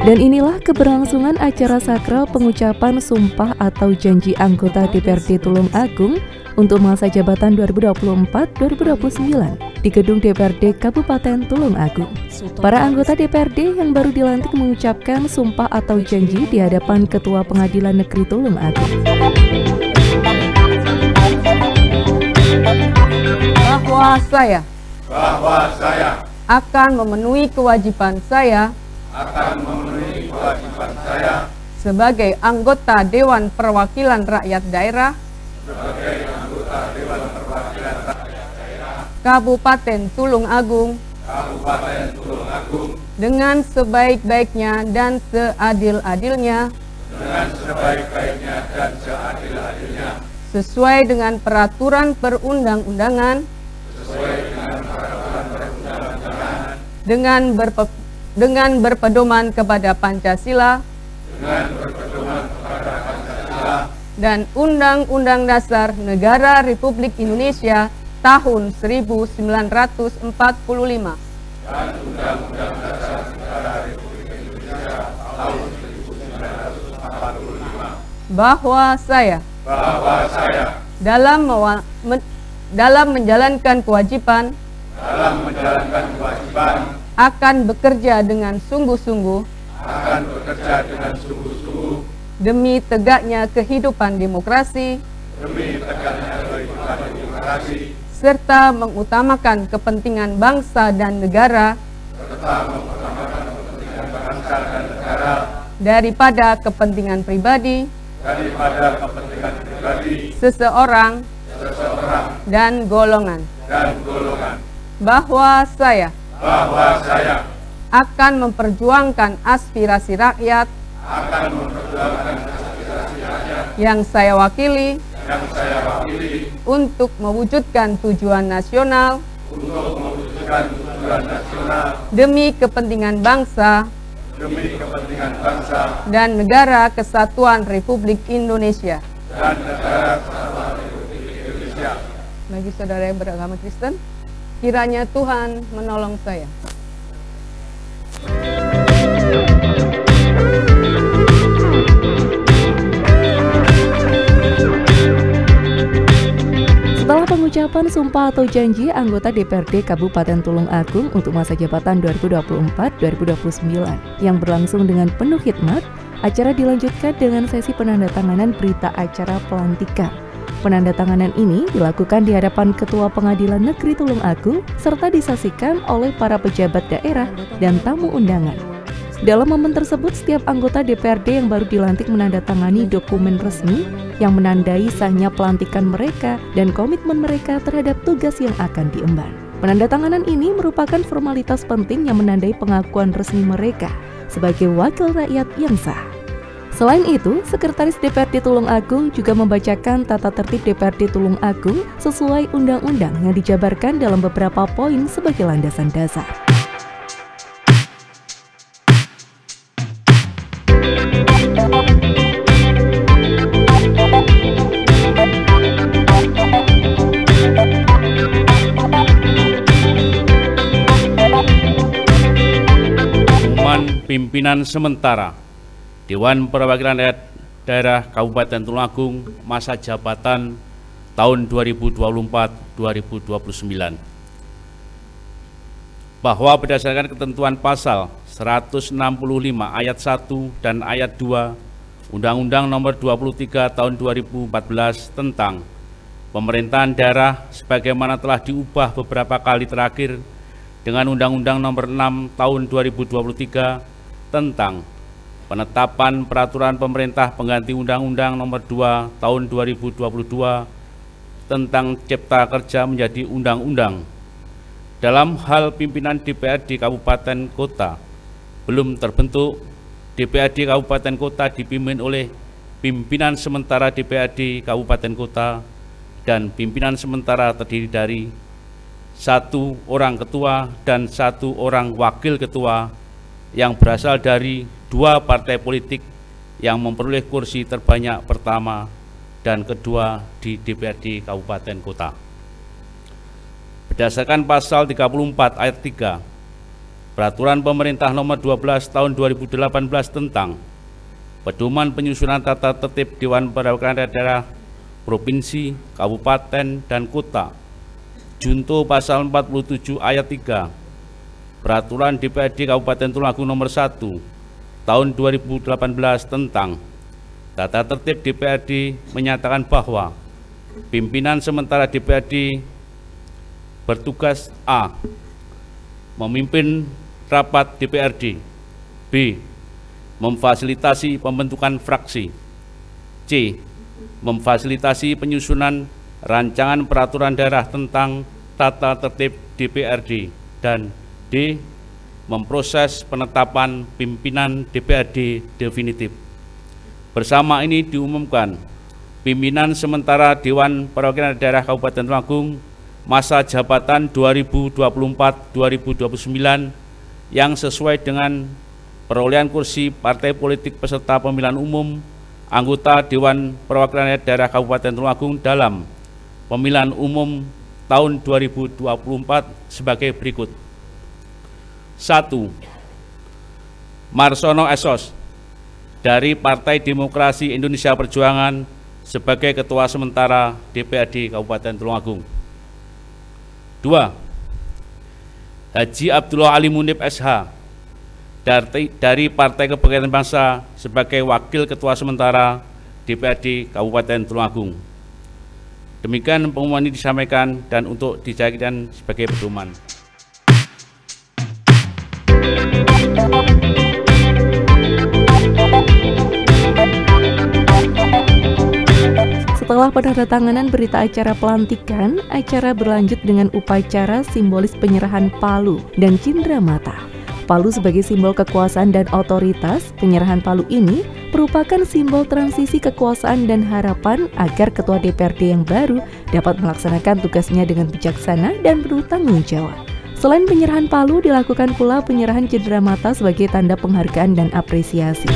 Dan inilah keberlangsungan acara sakral pengucapan sumpah atau janji anggota DPRD Tulung Agung untuk masa jabatan 2024-2029 di gedung DPRD Kabupaten Tulung Agung. Para anggota DPRD yang baru dilantik mengucapkan sumpah atau janji di hadapan Ketua Pengadilan Negeri Tulung Agung. Bahwa saya akan memenuhi kewajiban saya sebagai anggota Dewan Perwakilan Rakyat Daerah Kabupaten Tulung Agung dengan sebaik-baiknya dan seadil-adilnya sesuai dengan peraturan perundang-undangan dengan berpedoman kepada Pancasila dan Undang-Undang Dasar Negara Republik Indonesia tahun 1945. Bahwa saya dalam menjalankan kewajiban akan bekerja dengan sungguh-sungguh demi tegaknya kehidupan demokrasi serta mengutamakan kepentingan bangsa dan negara daripada kepentingan pribadi seseorang dan golongan. Bahwa saya akan memperjuangkan aspirasi rakyat yang saya wakili untuk mewujudkan tujuan nasional demi kepentingan bangsa dan negara kesatuan Republik Indonesia. Bagi saudara yang beragama Kristen, kiranya Tuhan menolong saya. Setelah pengucapan sumpah atau janji anggota DPRD Kabupaten Tulung Agung untuk masa jabatan 2024-2029 yang berlangsung dengan penuh khidmat, acara dilanjutkan dengan sesi penandatanganan berita acara pelantikan. Penandatanganan ini dilakukan di hadapan Ketua Pengadilan Negeri Tulung Agung serta disaksikan oleh para pejabat daerah dan tamu undangan. Dalam momen tersebut, setiap anggota DPRD yang baru dilantik menandatangani dokumen resmi yang menandai sahnya pelantikan mereka dan komitmen mereka terhadap tugas yang akan diemban. Penandatanganan ini merupakan formalitas penting yang menandai pengakuan resmi mereka sebagai wakil rakyat yang sah. Selain itu, Sekretaris DPRD Tulung Agung juga membacakan tata tertib DPRD Tulung Agung sesuai undang-undang yang dijabarkan dalam beberapa poin sebagai landasan dasar. Pengumuman pimpinan sementara Dewan Perwakilan Rakyat Daerah Kabupaten Tulung Agung masa jabatan tahun 2024-2029. Bahwa berdasarkan ketentuan pasal 165 ayat 1 dan ayat 2 Undang-Undang Nomor 23 Tahun 2014 tentang Pemerintahan Daerah sebagaimana telah diubah beberapa kali terakhir dengan Undang-Undang Nomor 6 Tahun 2023 tentang penetapan peraturan pemerintah pengganti Undang-Undang Nomor 2 Tahun 2022 tentang Cipta Kerja menjadi undang-undang. Dalam hal pimpinan DPRD Kabupaten Kota belum terbentuk, DPRD Kabupaten Kota dipimpin oleh pimpinan sementara DPRD Kabupaten Kota dan pimpinan sementara terdiri dari 1 orang ketua dan 1 orang wakil ketua yang berasal dari 2 partai politik yang memperoleh kursi terbanyak pertama dan kedua di DPRD Kabupaten Kota. Berdasarkan pasal 34 ayat 3 Peraturan Pemerintah Nomor 12 Tahun 2018 tentang Pedoman Penyusunan Tata Tertib Dewan Perwakilan Daerah Provinsi, Kabupaten, dan Kota, Junto Pasal 47 Ayat 3, Peraturan DPRD Kabupaten Tulungagung Nomor 1 Tahun 2018 tentang Tata Tertib DPRD menyatakan bahwa pimpinan sementara DPRD bertugas A. Memimpin rapat DPRD, B. Memfasilitasi pembentukan fraksi, C. Memfasilitasi penyusunan rancangan peraturan daerah tentang tata tertib DPRD, dan D. Memproses penetapan pimpinan DPRD definitif. Bersama ini diumumkan, pimpinan sementara Dewan Perwakilan Daerah Kabupaten Tulungagung masa jabatan 2024-2029 yang sesuai dengan perolehan kursi partai politik peserta pemilihan umum anggota Dewan Perwakilan Daerah Kabupaten Tulungagung dalam pemilihan umum tahun 2024 sebagai berikut. 1. Marsono Esos dari Partai Demokrasi Indonesia Perjuangan sebagai Ketua Sementara DPRD Kabupaten Tulungagung. 2. Haji Abdullah Ali Munib SH dari Partai Kebangkitan Bangsa sebagai Wakil Ketua Sementara DPRD Kabupaten Tulungagung. Demikian pengumuman ini disampaikan dan untuk dijadikan sebagai pedoman. Setelah penandatanganan berita acara pelantikan, acara berlanjut dengan upacara simbolis penyerahan palu dan cindramata. Palu sebagai simbol kekuasaan dan otoritas, penyerahan palu ini merupakan simbol transisi kekuasaan dan harapan agar Ketua DPRD yang baru dapat melaksanakan tugasnya dengan bijaksana dan penuh tanggung jawab. Selain penyerahan palu, dilakukan pula penyerahan cindramata sebagai tanda penghargaan dan apresiasi.